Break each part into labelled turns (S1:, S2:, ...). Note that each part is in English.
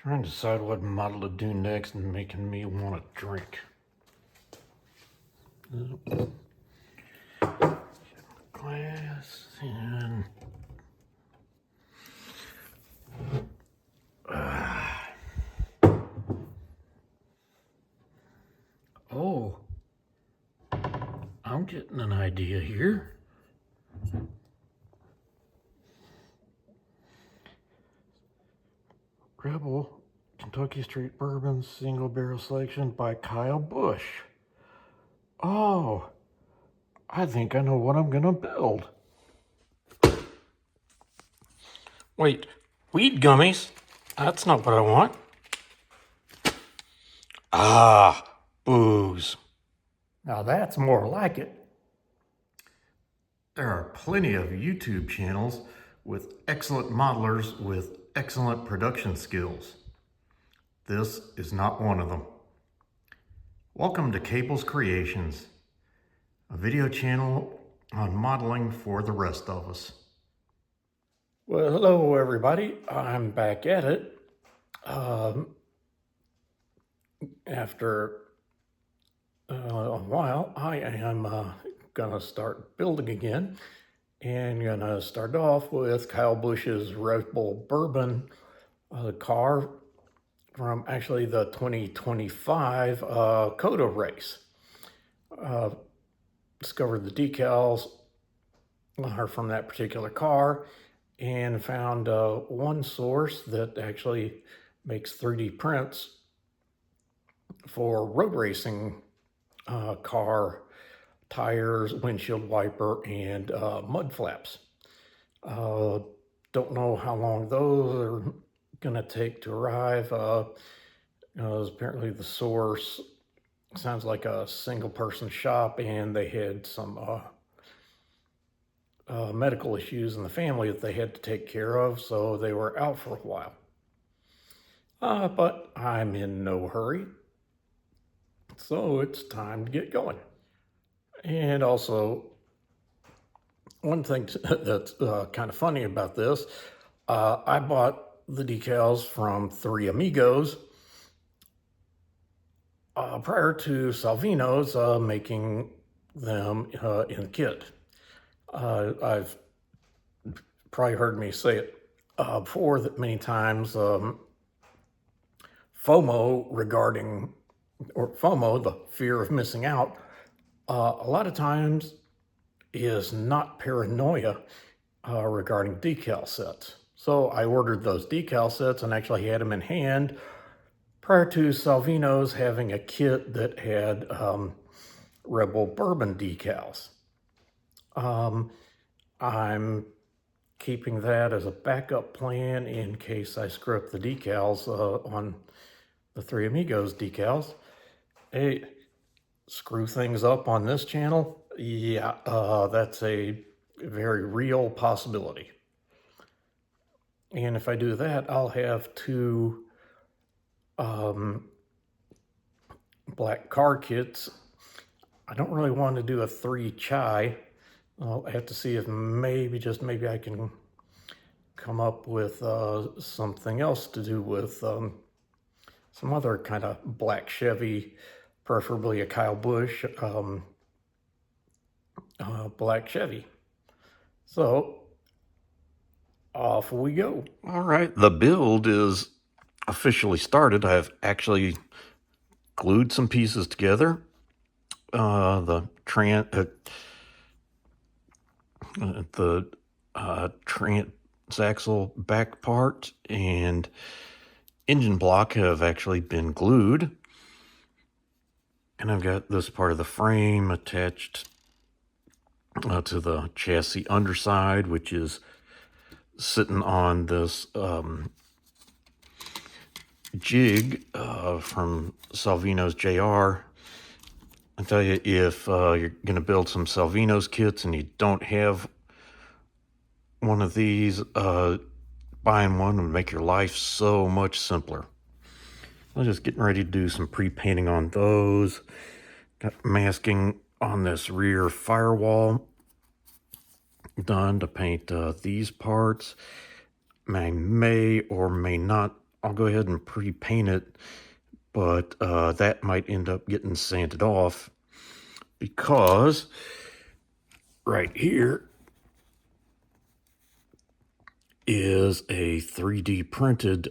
S1: Trying to decide what model to do next and making me want to drink. Glass and oh, I'm getting an idea here. Rebel Kentucky Straight Bourbon Single Barrel Selection by Busch. Oh, I think I know what I'm gonna build. Wait, weed gummies? That's not what I want. Ah, booze. Now that's more like it. There are plenty of YouTube channels with excellent modelers with excellent production skills. This is not one of them. Welcome to Cable's Creations, a video channel on modeling for the rest of us. Well, hello everybody. I'm back at it. After a while, I am gonna start building again, and gonna start off with Busch's Red Bull Bourbon car from actually the 2025 COTA race. Discovered the decals are from that particular car and found one source that actually makes 3D prints for road racing car tires, windshield wiper, and mud flaps. Don't know how long those are gonna take to arrive. Apparently the source sounds like a single person shop, and they had some medical issues in the family that they had to take care of, so they were out for a while. But I'm in no hurry, so it's time to get going. And also, one thing that's kind of funny about this, I bought the decals from 3 Amigos prior to Salvinos making them in the kit. I've probably heard me say it before that many times. FOMO the fear of missing out, a lot of times is not paranoia regarding decal sets. So I ordered those decal sets and actually had them in hand prior to Salvinos having a kit that had Red Bull Bourbon decals. I'm keeping that as a backup plan in case I screw up the decals on the 3 Amigos decals. Hey, screw things up on this channel? Yeah, that's a very real possibility. And if I do that, I'll have 2 black car kits. I don't really want to do a 3 chai. I'll have to see if maybe I can come up with something else to do with some other kind of black Chevy, preferably a Busch black Chevy. So off we go. All right, the build is officially started. I've actually glued some pieces together. The transaxle back part and engine block have actually been glued. And I've got this part of the frame attached to the chassis underside, which is sitting on this jig from Salvinos JR. I tell you, if you're going to build some Salvinos kits and you don't have one of these, buying one would make your life so much simpler. I'm just getting ready to do some pre-painting on those. Got masking on this rear firewall done to paint these parts. I may or may not I'll go ahead and pre-paint it, but that might end up getting sanded off because right here is a 3D printed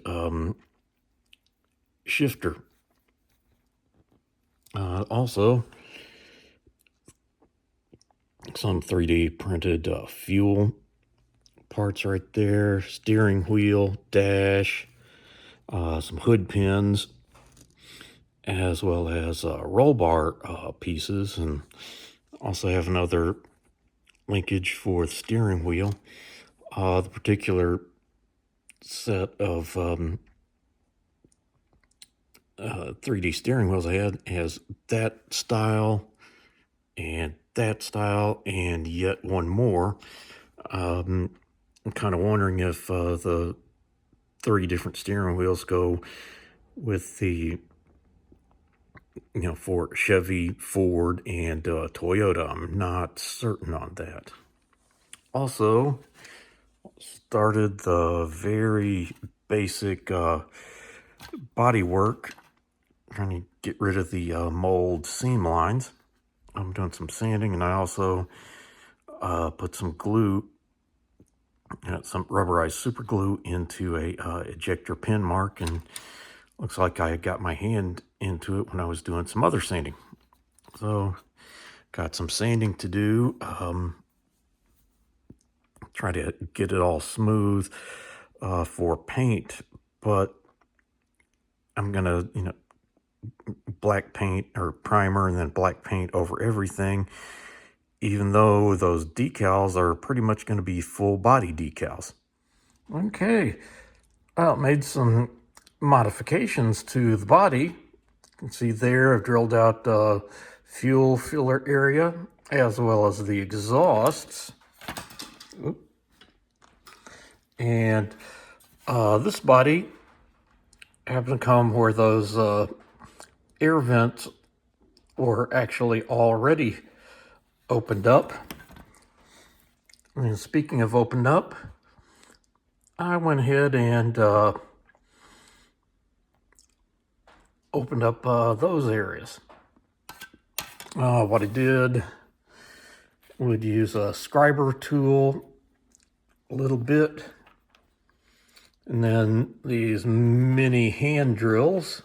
S1: shifter. Also, some 3D printed fuel parts right there, steering wheel, dash, some hood pins, as well as roll bar pieces, and also have another linkage for the steering wheel. The particular set of 3D steering wheels I had has that style and yet one more. I'm kind of wondering if the 3 different steering wheels go with the, for Chevy, Ford, and Toyota. I'm not certain on that. Also, started the very basic body work, trying to get rid of the mold seam lines. I'm doing some sanding, and I also put some glue, some rubberized super glue into a ejector pin mark, and looks like I got my hand into it when I was doing some other sanding. So got some sanding to do. Try to get it all smooth for paint, but I'm gonna, black paint or primer and then black paint over everything, even though those decals are pretty much going to be full body decals. Okay, made some modifications to the body. You can see there I've drilled out the fuel filler area as well as the exhausts. Oop. And this body happened to come where those air vents were actually already opened up. And speaking of opened up, I went ahead and opened up those areas. What I did, would use a scriber tool a little bit, and then these mini hand drills.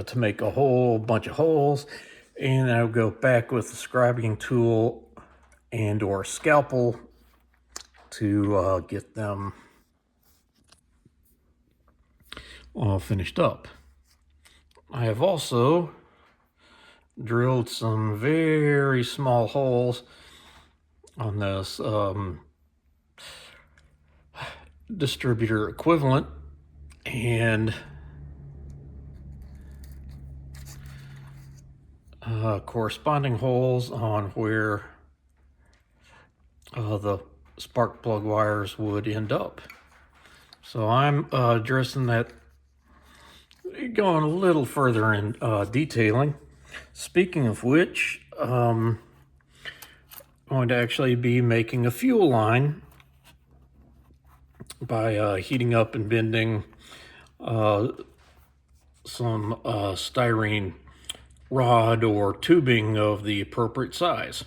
S1: To make a whole bunch of holes, and I'll go back with the scribing tool and or scalpel to get them all finished up. I have also drilled some very small holes on this distributor equivalent, and corresponding holes on where the spark plug wires would end up. So I'm addressing that, going a little further in detailing. Speaking of which, I'm going to actually be making a fuel line by heating up and bending some styrene rod or tubing of the appropriate size.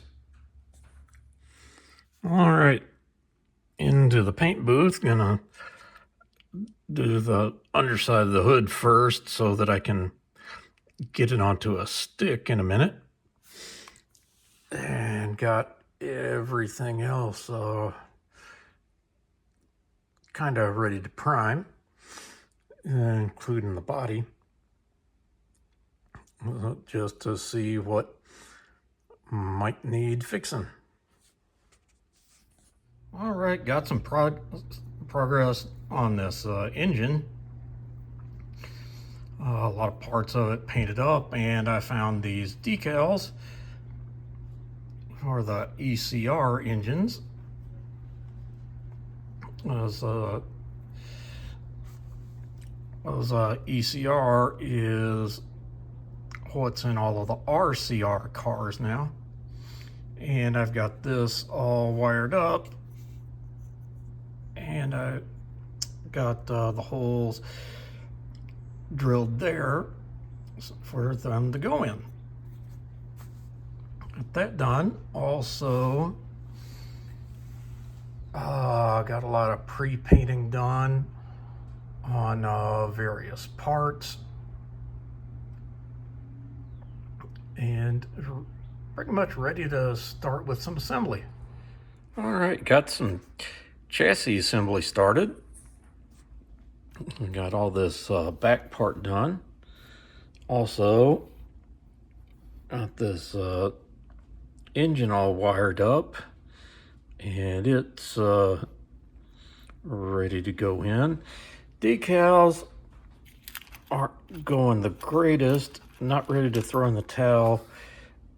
S1: All right, into the paint booth. Gonna do the underside of the hood first so that I can get it onto a stick in a minute. And got everything else kind of ready to prime, including the body, just to see what might need fixing. All right, got some progress on this engine. A lot of parts of it painted up, and I found these decals for the ECR engines. As ECR is what's in all of the RCR cars now. And I've got this all wired up, and I got the holes drilled there for them to go in. Got that done. Also, got a lot of pre-painting done on various parts, and pretty much ready to start with some assembly. All right, got some chassis assembly started. We got all this back part done. Also, got this engine all wired up, and it's ready to go in. Decals aren't going the greatest. Not ready to throw in the towel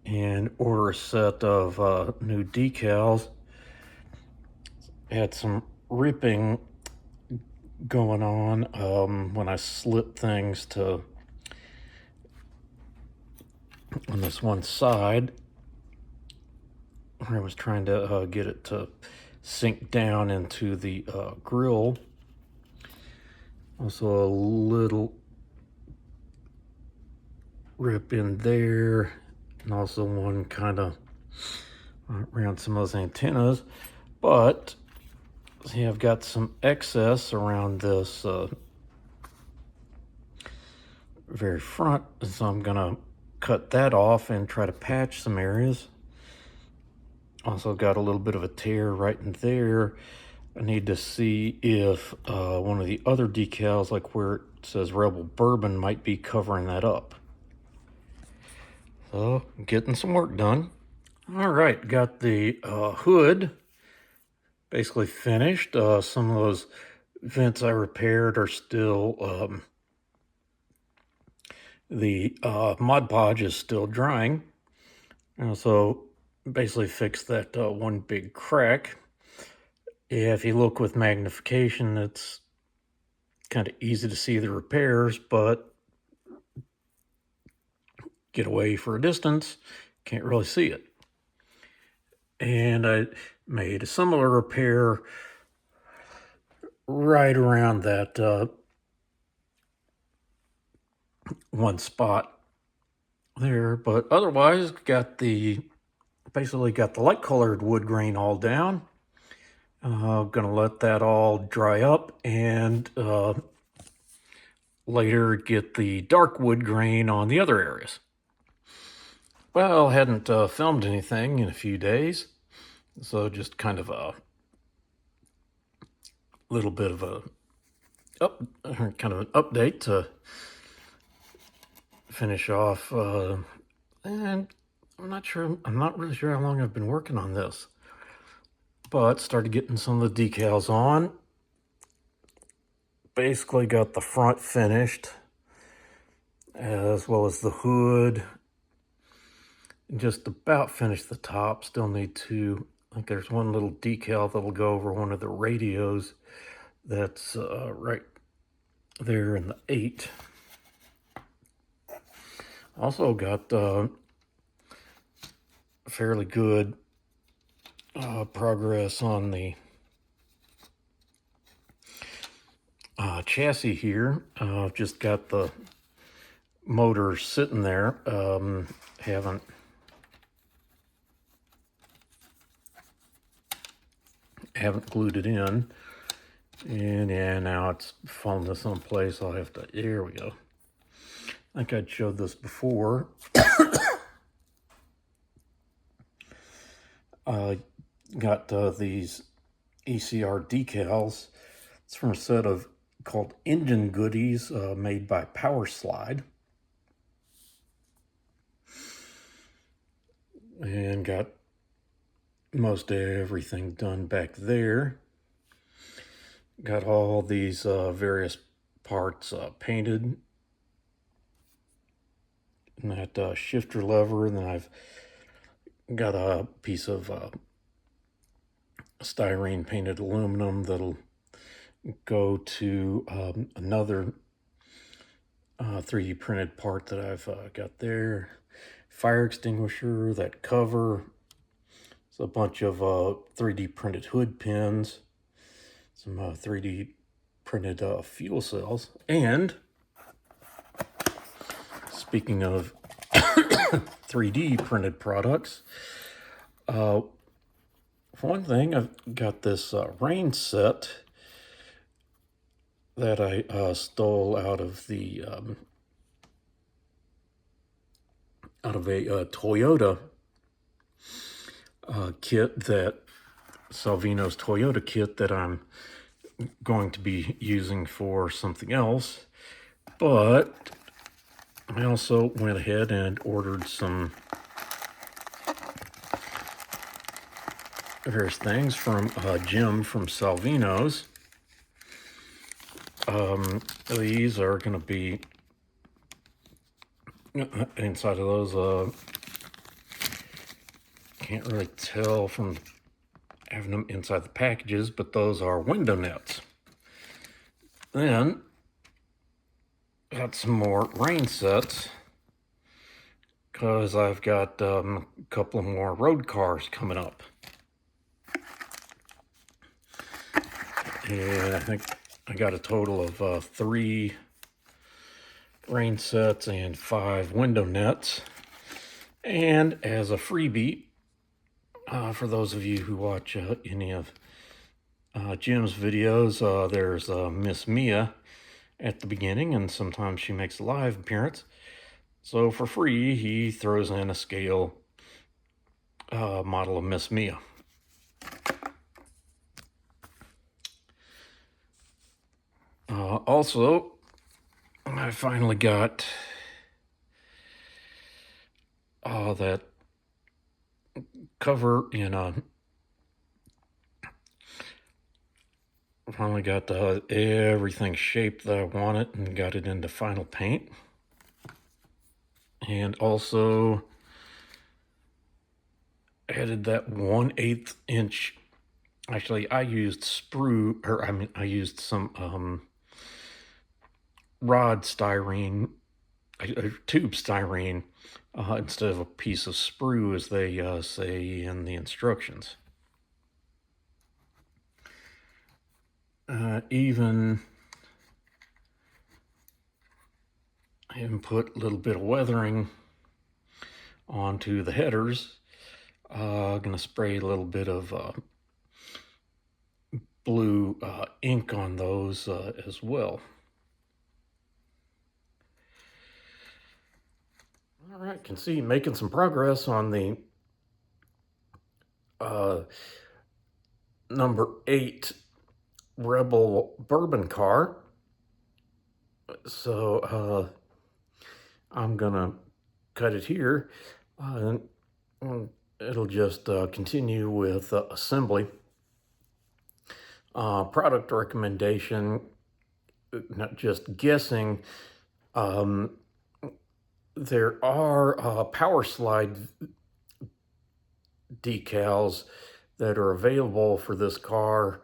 S1: and order a set of new decals. Had some ripping going on when I slipped things to on this one side. I was trying to get it to sink down into the grill. Also a little rip in there, and also one kind of around some of those antennas. But see, I've got some excess around this very front, so I'm gonna cut that off and try to patch some areas. Also got a little bit of a tear right in there. I need to see if one of the other decals, like where it says Rebel Bourbon, might be covering that up. So, getting some work done. All right, got the hood basically finished. Some of those vents I repaired are still, the Mod Podge is still drying. So, basically fixed that one big crack. Yeah, if you look with magnification, it's kind of easy to see the repairs, but get away for a distance, can't really see it. And I made a similar repair right around that one spot there, but otherwise basically got the light colored wood grain all down. Gonna let that all dry up and later get the dark wood grain on the other areas. Well, hadn't filmed anything in a few days, so just kind of a little bit of a kind of an update to finish off. And I'm not really sure how long I've been working on this, but started getting some of the decals on. Basically got the front finished, as well as the hood. Just about finished the top. Still need to, I think there's one little decal that'll go over one of the radios that's right there in the 8. Also got fairly good progress on the chassis here. Just got the motor sitting there. Haven't glued it in, and yeah, now it's falling to some place. I'll have to, here we go. I think I'd showed this before. Got these ECR decals. It's from a set of called Engine Goodies, made by Power Slide. And got most everything done back there. Got all these various parts painted. And that shifter lever, and then I've got a piece of styrene painted aluminum that'll go to another 3D printed part that I've got there. Fire extinguisher, that cover, It's a bunch of 3D printed hood pins, some 3D printed fuel cells, and speaking of 3D printed products, for one thing, I've got this rain set that I stole out of the a Toyota kit, that Salvinos Toyota kit that I'm going to be using for something else. But I also went ahead and ordered some various things from Jim from Salvinos. These are going to be inside of those. Can't really tell from having them inside the packages, but those are window nets. Then got some more rain sets, because I've got a couple of more road cars coming up. And I think I got a total of 3 rain sets and 5 window nets. And as a freebie, for those of you who watch any of Jim's videos, there's Miss Mia at the beginning, and sometimes she makes a live appearance. So for free, he throws in a scale model of Miss Mia. Also, I finally got that cover in finally got everything shaped that I wanted and got it into final paint. And also added that 1/8 inch. Actually, I used I used some rod styrene, tube styrene, instead of a piece of sprue, as they say in the instructions. Even put a little bit of weathering onto the headers. Gonna spray a little bit of blue ink on those as well. All right, can see making some progress on the number 8 Rebel Bourbon car. So I'm gonna cut it here, and it'll just continue with assembly. Product recommendation, not just guessing. There are power slide decals that are available for this car,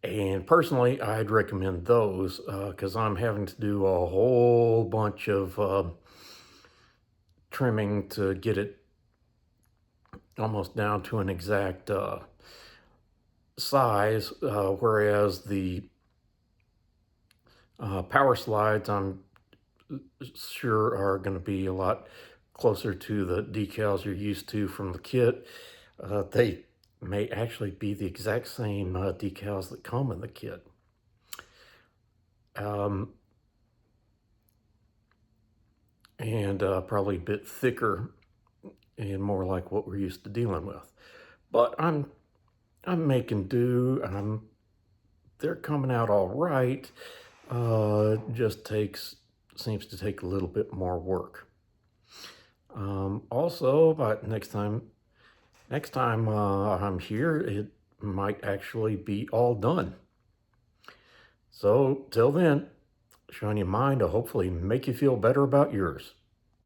S1: and personally I'd recommend those, because I'm having to do a whole bunch of trimming to get it almost down to an exact size, whereas the power slides, I'm sure, are going to be a lot closer to the decals you're used to from the kit. They may actually be the exact same decals that come in the kit. And probably a bit thicker and more like what we're used to dealing with. But I'm making do. They're coming out all right. Just seems to take a little bit more work. Also, but next time I'm here, it might actually be all done. So till then, shine your mind to hopefully make you feel better about yours.